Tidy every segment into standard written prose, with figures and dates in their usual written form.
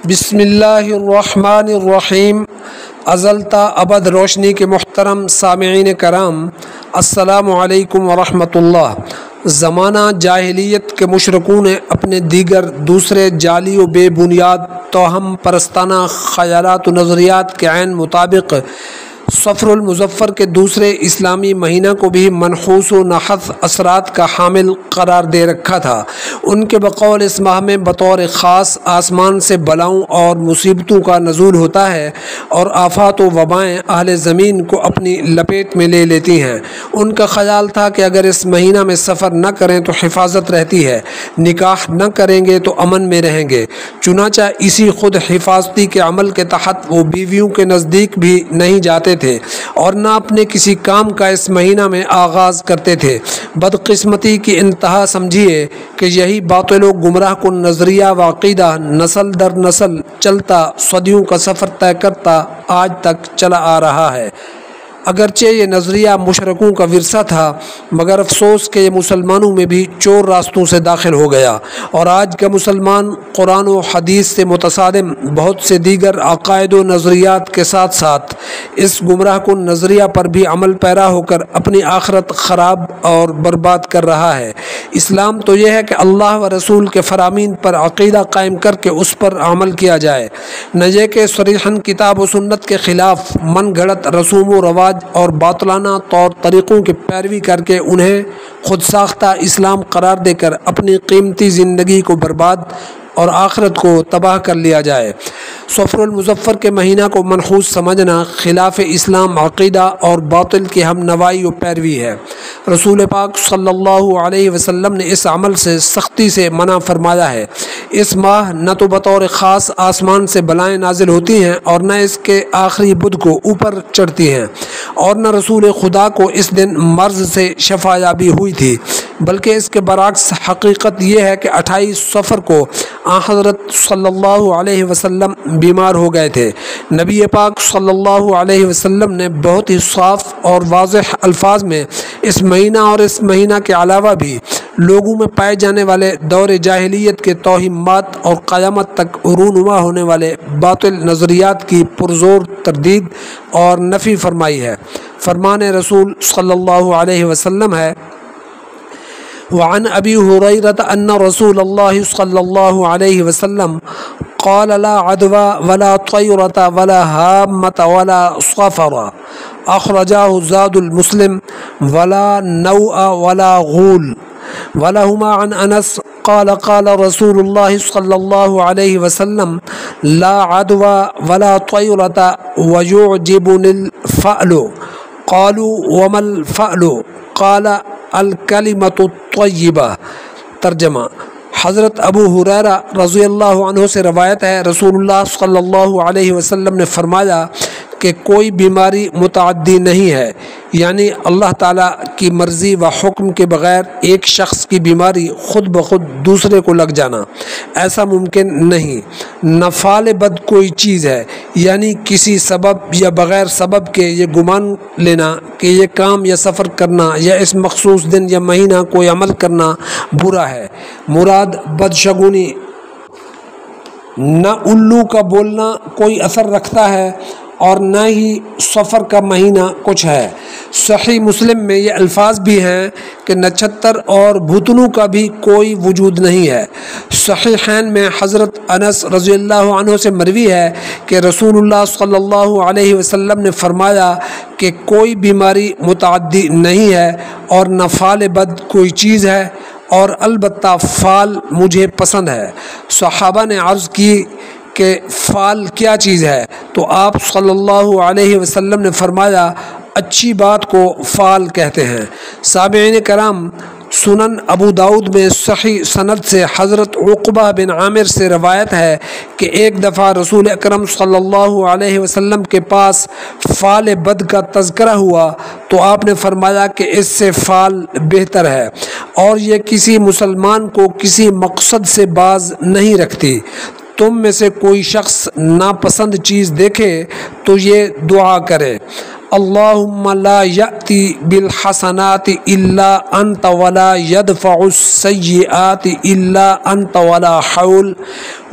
بسم اللہ الرحمن الرحیم۔ ازل تا ابد روشنی کے محترم سامعین کرام، السلام علیکم ورحمۃ اللہ۔ زمانہ جاہلیت کے مشرکوں نے اپنے دیگر دوسرے جعلی و بے بنیاد توہم پرستانہ خیالات و نظریات کے عین مطابق صفر المظفر کے دوسرے اسلامی مہینہ کو بھی منحوس و نحس اثرات کا حامل قرار دے رکھا تھا۔ ان کے بقول اس ماہ میں بطور خاص آسمان سے بلاؤں اور مصیبتوں کا نزول ہوتا ہے اور آفات و وبائیں اہل زمین کو اپنی لپیٹ میں لے لیتی ہیں۔ ان کا خیال تھا کہ اگر اس مہینہ میں سفر نہ کریں تو حفاظت رہتی ہے، نکاح نہ کریں گے تو امن میں رہیں گے۔ چنانچہ اسی خود حفاظتی کے عمل کے تحت وہ بیویوں کے نزدیک بھی نہیں جاتے تھے اور نہ اپنے کسی کام کا اس مہینہ میں آغاز کرتے تھے۔ بدقسمتی کی انتہا سمجھیے کہ یہی باطل و گمراہ کن نظریہ و عقیدہ نسل در نسل چلتا صدیوں کا سفر طے کرتا آج تک چلا آ رہا ہے۔ اگرچہ یہ نظریہ مشرکوں کا ورثہ تھا، مگر افسوس کہ یہ مسلمانوں میں بھی چور راستوں سے داخل ہو گیا اور آج کا مسلمان قرآن و حدیث سے متصادم بہت سے دیگر عقائد و نظریات کے ساتھ ساتھ اس گمراہ کن نظریہ پر بھی عمل پیرا ہو کر اپنی آخرت خراب اور برباد کر رہا ہے۔ اسلام تو یہ ہے کہ اللہ و رسول کے فرامین پر عقیدہ قائم کر کے اس پر عمل کیا جائے، نہ یہ کہ صریحاً کتاب و سنت کے خلاف من گھڑت رسوم و رواج اور باطلانہ طور طریقوں کی پیروی کر کے انہیں خود ساختہ اسلام قرار دے کر اپنی قیمتی زندگی کو برباد اور آخرت کو تباہ کر لیا جائے۔ صفر المظفر کے مہینہ کو منحوس سمجھنا خلاف اسلام عقیدہ اور باطل کی ہم نوائی و پیروی ہے۔ رسول پاک صلی اللہ علیہ وسلم نے اس عمل سے سختی سے منع فرمایا ہے۔ اس ماہ نہ تو بطور خاص آسمان سے بلائیں نازل ہوتی ہیں اور نہ اس کے آخری بدھ کو اوپر چڑھتی ہیں، اور نہ رسول خدا کو اس دن مرض سے شفا یابی ہوئی تھی، بلکہ اس کے برعکس حقیقت یہ ہے کہ 28 صفر کو حضرت صلی اللہ علیہ وسلم بیمار ہو گئے تھے۔ نبی پاک صلی اللہ علیہ وسلم نے بہت ہی صاف اور واضح الفاظ میں اس مہینہ اور اس مہینہ کے علاوہ بھی لوگوں میں پائے جانے والے دور جاہلیت کے توہمات اور قیامت تک رونما ہونے والے باطل نظریات کی پرزور تردید اور نفی فرمائی ہے۔ فرمان رسول صلی اللہ علیہ وسلم ہے: وعن ابی ہریرہ ان رسول اللہ صلی اللہ علیہ وسلم قال لا عدوى ولا طیرة ولا ہامة ولا صفر، اخرجاه زاد المسلم، ولا نوء ولا غول۔ ولهما عن انس قال قال رسول الله صلى الله عليه وسلم لا عدوى ولا طيرة ويعجبني الفأل۔ قالوا وما الفأل؟ قال الکلمۃ الطیبہ۔ ترجمہ: حضرت ابو ہریرہ رضی اللہ عنہ سے روایت ہے، رسول اللہ صلی اللہ علیہ وسلم نے فرمایا کہ کوئی بیماری متعدی نہیں ہے، یعنی اللہ تعالیٰ کی مرضی و حکم کے بغیر ایک شخص کی بیماری خود بخود دوسرے کو لگ جانا، ایسا ممکن نہیں۔ نہ فعل بد کوئی چیز ہے، یعنی کسی سبب یا بغیر سبب کے یہ گمان لینا کہ یہ کام یا سفر کرنا یا اس مخصوص دن یا مہینہ کوئی عمل کرنا برا ہے۔ مراد بدشگونی، نہ الو کا بولنا کوئی اثر رکھتا ہے اور نہ ہی سفر کا مہینہ کچھ ہے۔ صحیح مسلم میں یہ الفاظ بھی ہیں کہ نچھتر اور بھوتنوں کا بھی کوئی وجود نہیں ہے۔ صحیحین میں حضرت انس رضی اللہ عنہ سے مروی ہے کہ رسول اللہ صلی اللہ علیہ وسلم نے فرمایا کہ کوئی بیماری متعدی نہیں ہے اور نہ فعل بد کوئی چیز ہے، اور البتہ فعل مجھے پسند ہے۔ صحابہ نے عرض کی کہ فعل کیا چیز ہے؟ تو آپ صلی اللہ علیہ وسلم نے فرمایا اچھی بات کو فعل کہتے ہیں۔ سامعین کرام، سنن ابو داؤد میں صحیح سند سے حضرت عقبہ بن عامر سے روایت ہے کہ ایک دفعہ رسول اکرم صلی اللہ علیہ وسلم کے پاس فعل بد کا تذکرہ ہوا تو آپ نے فرمایا کہ اس سے فعل بہتر ہے اور یہ کسی مسلمان کو کسی مقصد سے باز نہیں رکھتی۔ تم میں سے کوئی شخص ناپسند چیز دیکھے تو یہ دعا کرے: اللہم لا یأتی بالحسنات الا انت ولا یدفع السیئات الا انت ولا حول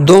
2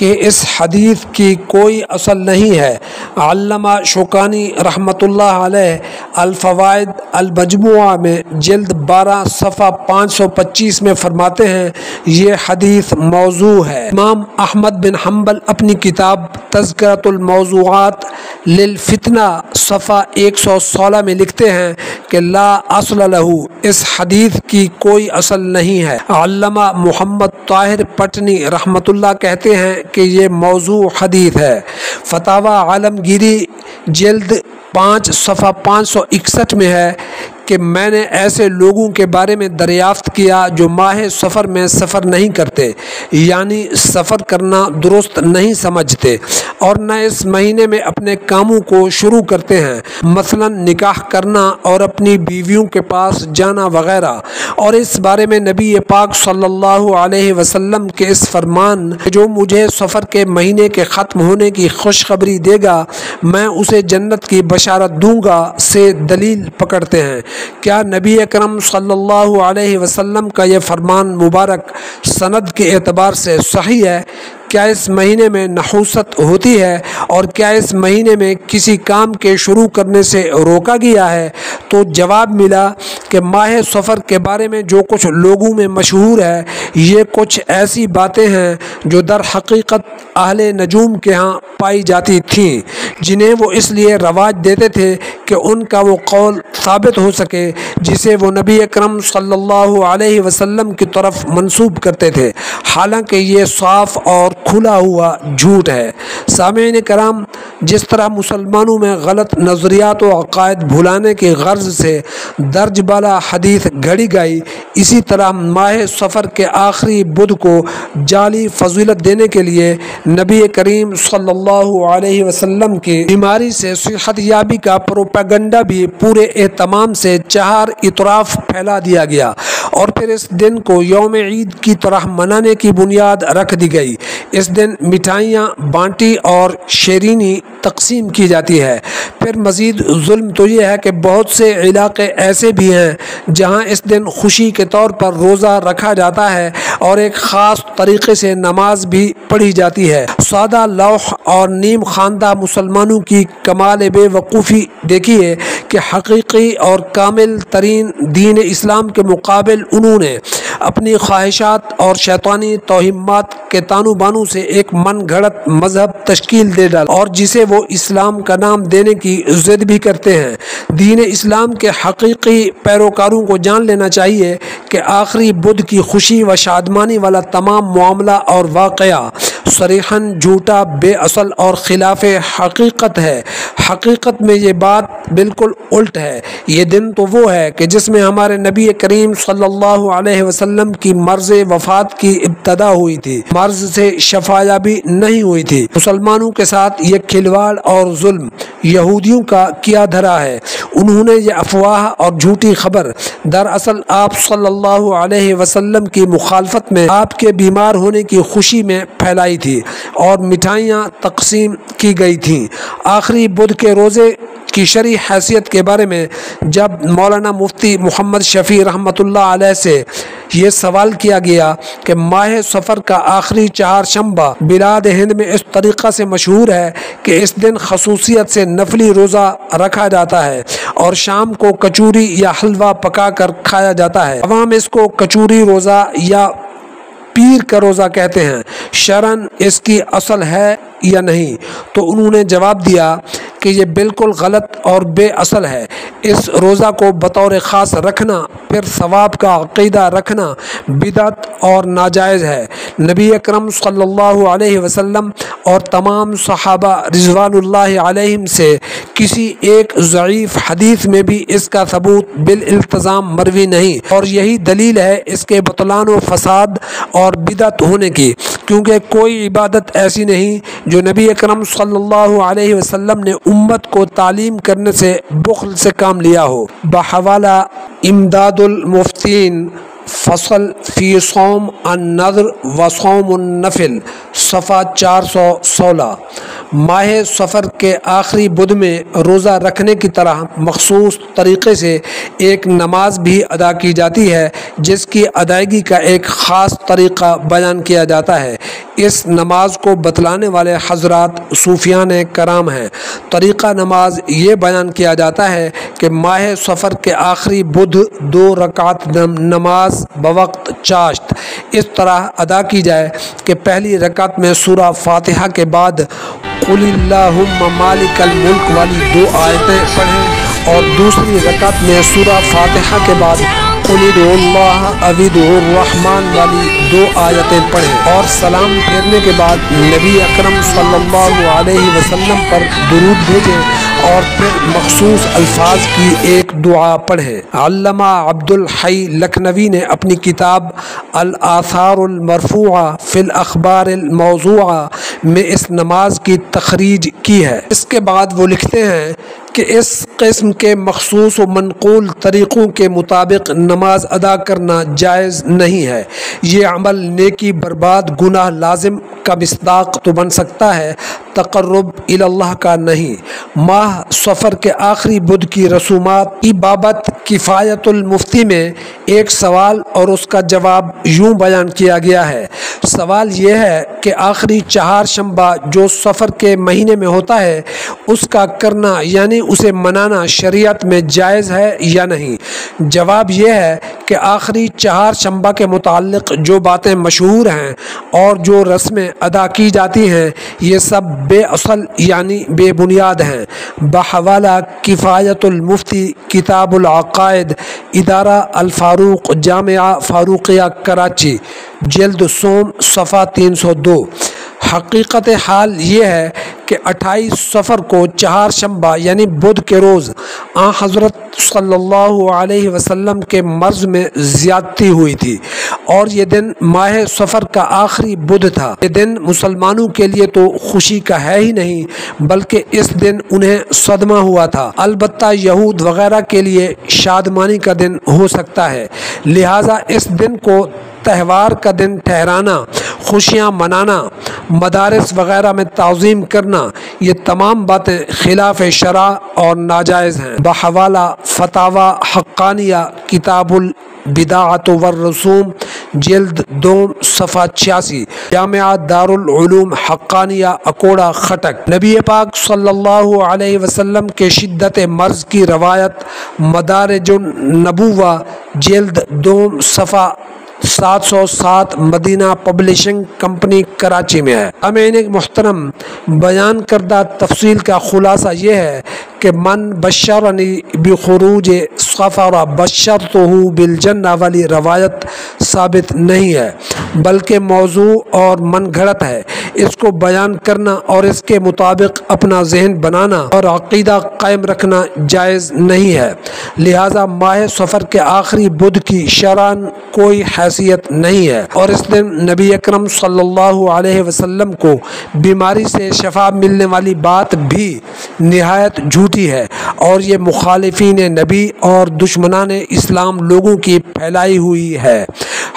کہ اس حدیث کی کوئی اصل نہیں ہے۔ علامہ شوکانی رحمۃ اللہ علیہ الفوائد المجموعہ میں جلد 12 صفحہ 525 میں فرماتے ہیں یہ حدیث موضوع ہے۔ امام احمد بن حنبل اپنی کتاب تذکرۃ الموضوعات للفتنہ صفحہ 116 میں لکھتے ہیں کہ لا اصل لہ، اس حدیث کی کوئی اصل نہیں ہے۔ علامہ محمد طاہر پٹنی رحمۃ اللہ کہتے ہیں کہ یہ موضوع حدیث ہے۔ فتاوی عالمگیری جلد 5 صفحہ 561 میں ہے کہ میں نے ایسے لوگوں کے بارے میں دریافت کیا جو ماہ سفر میں سفر نہیں کرتے، یعنی سفر کرنا درست نہیں سمجھتے اور نہ اس مہینے میں اپنے کاموں کو شروع کرتے ہیں، مثلا نکاح کرنا اور اپنی بیویوں کے پاس جانا وغیرہ، اور اس بارے میں نبی پاک صلی اللہ علیہ وسلم کے اس فرمان جو مجھے سفر کے مہینے کے ختم ہونے کی خوشخبری دے گا میں اسے جنت کی بشارت دوں گا سے دلیل پکڑتے ہیں۔ کیا نبی اکرم صلی اللہ علیہ وسلم کا یہ فرمان مبارک سند کے اعتبار سے صحیح ہے؟ کیا اس مہینے میں نحوست ہوتی ہے اور کیا اس مہینے میں کسی کام کے شروع کرنے سے روکا گیا ہے؟ تو جواب ملا کہ ماہ سفر کے بارے میں جو کچھ لوگوں میں مشہور ہے یہ کچھ ایسی باتیں ہیں جو در حقیقت اہل نجوم کے ہاں پائی جاتی تھیں، جنہیں وہ اس لیے رواج دیتے تھے کہ ان کا وہ قول ثابت ہو سکے جسے وہ نبی اکرم صلی اللہ علیہ وسلم کی طرف منسوب کرتے تھے، حالانکہ یہ صاف اور کھلا ہوا جھوٹ ہے۔ سامعین کرام، جس طرح مسلمانوں میں غلط نظریات و عقائد بھلانے کی غرض سے درج بالا حدیث گھڑی گئی، اسی طرح ماہ سفر کے آخری بدھ کو جعلی فضیلت دینے کے لیے نبی کریم صلی اللہ علیہ وسلم کی بیماری سے صحت یابی کا پروپیگنڈا بھی پورے اہتمام سے چہار اطراف پھیلا دیا گیا، اور پھر اس دن کو یوم عید کی طرح منانے کی بنیاد رکھ دی گئی۔ اس دن مٹھائیاں بانٹی اور شیرینی تقسیم کی جاتی ہے۔ پھر مزید ظلم تو یہ ہے کہ بہت سے علاقے ایسے بھی ہیں جہاں اس دن خوشی کے طور پر روزہ رکھا جاتا ہے اور ایک خاص طریقے سے نماز بھی پڑھی جاتی ہے۔ سادہ لوح اور نیم خواندہ مسلمانوں کی کمال بے وقوفی دیکھیے کہ حقیقی اور کامل ترین دین اسلام کے مقابل انہوں نے اپنی خواہشات اور شیطانی توہمات کے تانو بانو سے ایک من گھڑت مذہب تشکیل دے ڈالا، اور جسے وہ اسلام کا نام دینے کی ضد بھی کرتے ہیں۔ دین اسلام کے حقیقی پیروکاروں کو جان لینا چاہیے کہ آخری بدھ کی خوشی و شادمانی والا تمام معاملہ اور واقعہ صریحاً جھوٹا، بے اصل اور خلاف حقیقت ہے۔ حقیقت میں یہ بات بالکل الٹ ہے۔ یہ دن تو وہ ہے کہ جس میں ہمارے نبی کریم صلی اللہ علیہ وسلم کی مرض وفات کی ابتدا ہوئی تھی، مرض سے شفا یابی نہیں ہوئی تھی۔ مسلمانوں کے ساتھ یہ کھلواڑ اور ظلم یہودیوں کا کیا دھرا ہے۔ انہوں نے یہ افواہ اور جھوٹی خبر دراصل آپ صلی اللہ علیہ وسلم کی مخالفت میں آپ کے بیمار ہونے کی خوشی میں پھیلائی تھی اور مٹھائیاں تقسیم کی گئی تھیں۔ آخری بدھ کے روزے کی شرعی حیثیت کے بارے میں جب مولانا مفتی محمد شفیع رحمۃ اللہ علیہ سے یہ سوال کیا گیا کہ ماہ سفر کا آخری چہارشنبہ بلاد ہند میں اس طریقہ سے مشہور ہے کہ اس دن خصوصیت سے نفلی روزہ رکھا جاتا ہے اور شام کو کچوری یا حلوہ پکا کر کھایا جاتا ہے، عوام اس کو کچوری روزہ یا پیر کا روزہ کہتے ہیں، شرعاً اس کی اصل ہے یا نہیں؟ تو انہوں نے جواب دیا کہ یہ بالکل غلط اور بے اصل ہے۔ اس روزہ کو بطور خاص رکھنا، پھر ثواب کا عقیدہ رکھنا بدعت اور ناجائز ہے۔ نبی اکرم صلی اللہ علیہ وسلم اور تمام صحابہ رضوان اللہ علیہم سے کسی ایک ضعیف حدیث میں بھی اس کا ثبوت بالالتزام مروی نہیں، اور یہی دلیل ہے اس کے بطلان و فساد اور بدعت ہونے کی، کیونکہ کوئی عبادت ایسی نہیں جو نبی اکرم صلی اللہ علیہ وسلم نے امت کو تعلیم کرنے سے بخل سے کام لیا ہو۔ بحوالہ امداد المفتین، فصل فی صوم النذر و صوم النفل، صفحہ 416۔ ماہ سفر کے آخری بدھ میں روزہ رکھنے کی طرح مخصوص طریقے سے ایک نماز بھی ادا کی جاتی ہے جس کی ادائیگی کا ایک خاص طریقہ بیان کیا جاتا ہے۔ اس نماز کو بتلانے والے حضرات صوفیان کرام ہیں۔ طریقہ نماز یہ بیان کیا جاتا ہے کہ ماہ سفر کے آخری بدھ 2 رکعت نماز بوقت چاشت اس طرح ادا کی جائے کہ پہلی رکعت میں سورہ فاتحہ کے بعد قل اللہم مالک الملک والی 2 آیتیں پڑھیں اور دوسری رکعت میں سورہ فاتحہ کے بعد قل ادعوا اللہ او ادعوا الرحمن والی 2 آیتیں پڑھیں اور سلام پھیرنے کے بعد نبی اکرم صلی اللہ علیہ وسلم پر درود بھیجیں اور پھر مخصوص الفاظ کی ایک دعا پڑھیں۔ علامہ عبد الحی لکھنوی نے اپنی کتاب الآثار المرفوعہ فی الاخبار الموضوعہ میں اس نماز کی تخریج کی ہے۔ اس کے بعد وہ لکھتے ہیں کہ اس قسم کے مخصوص و منقول طریقوں کے مطابق نماز ادا کرنا جائز نہیں ہے۔ یہ عمل نیکی برباد گناہ لازم کا مصداق تو بن سکتا ہے، تقرب الی اللہ کا نہیں۔ ماہ سفر کے آخری بدھ کی رسومات کی بابت کفایت المفتی میں ایک سوال اور اس کا جواب یوں بیان کیا گیا ہے۔ سوال یہ ہے کہ آخری چہارشنبہ جو سفر کے مہینے میں ہوتا ہے اس کا کرنا یعنی اسے منانا شریعت میں جائز ہے یا نہیں؟ جواب یہ ہے کہ آخری چہارشنبہ کے متعلق جو باتیں مشہور ہیں اور جو رسمیں ادا کی جاتی ہیں یہ سب بے اصل یعنی بے بنیاد ہیں۔ بحوالہ کفایت المفتی کتاب العقائد ادارہ الفاروق جامعہ فاروقیہ کراچی جلد سوم صفحہ 302۔ حقیقت حال یہ ہے کہ 28 سفر کو چہارشنبہ یعنی بدھ کے روز آن حضرت صلی اللہ علیہ وسلم کے مرض میں زیادتی ہوئی تھی اور یہ دن ماہ سفر کا آخری بدھ تھا۔ یہ دن مسلمانوں کے لیے تو خوشی کا ہے ہی نہیں بلکہ اس دن انہیں صدمہ ہوا تھا۔ البتہ یہود وغیرہ کے لیے شادمانی کا دن ہو سکتا ہے، لہٰذا اس دن کو تہوار کا دن ٹھہرانا، خوشیاں منانا، مدارس وغیرہ میں تعظیم کرنا، یہ تمام باتیں خلاف شرع اور ناجائز ہیں۔ بحوالہ فتاوی حقانیہ کتاب البداعۃ والرسوم جلد 2 صفحہ 86 جامعہ دارالعلوم حقانیہ اکوڑا خٹک۔ نبی پاک صلی اللہ علیہ وسلم کے شدت مرض کی روایت مدارج النبوہ جلد 2 صفحہ 707 مدینہ پبلشنگ کمپنی کراچی میں ہے۔ امین محترم، بیان کردہ تفصیل کا خلاصہ یہ ہے کہ من بشرنی بخروج سفر بشرتہ بالجنہ والی روایت ثابت نہیں ہے بلکہ موضوع اور من گھڑت ہے۔ اس کو بیان کرنا اور اس کے مطابق اپنا ذہن بنانا اور عقیدہ قائم رکھنا جائز نہیں ہے، لہٰذا ماہ سفر کے آخری بدھ کی شرعاً کوئی حیثیت نہیں ہے اور اس دن نبی اکرم صلی اللہ علیہ وسلم کو بیماری سے شفا ملنے والی بات بھی نہایت جھوٹی ہے اور یہ مخالفین نبی اور دشمنان اسلام لوگوں کی پھیلائی ہوئی ہے۔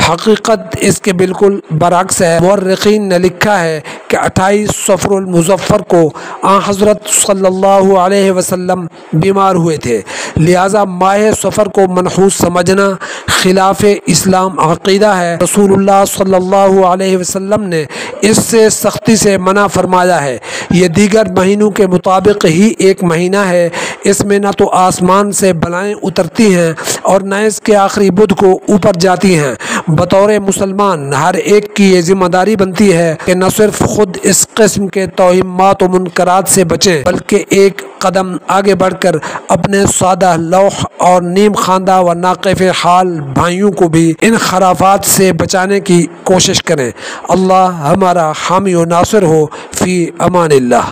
حقیقت اس کے بالکل برعکس ہے۔ مورخین نے لکھا ہے کہ 28 صفر المظفر کو آن حضرت صلی اللہ علیہ وسلم بیمار ہوئے تھے، لہٰذا ماہ سفر کو منحوس سمجھنا خلاف اسلام عقیدہ ہے۔ رسول اللہ صلی اللہ علیہ وسلم نے اس سے سختی سے منع فرمایا ہے۔ یہ دیگر مہینوں کے مطابق ہی ایک مہینہ ہے، اس میں نہ تو آسمان سے بلائیں اترتی ہیں اور نہ اس کے آخری بدھ کو اوپر جاتی ہیں۔ بطور مسلمان ہر ایک کی یہ ذمہ داری بنتی ہے کہ نہ صرف خود اس قسم کے توہمات و منکرات سے بچیں بلکہ ایک قدم آگے بڑھ کر اپنے سادہ لوح اور نیم خواندہ و ناقف حال بھائیوں کو بھی ان خرافات سے بچانے کی کوشش کریں۔ اللہ ہمارا حامی و ناصر ہو، فی امان اللہ۔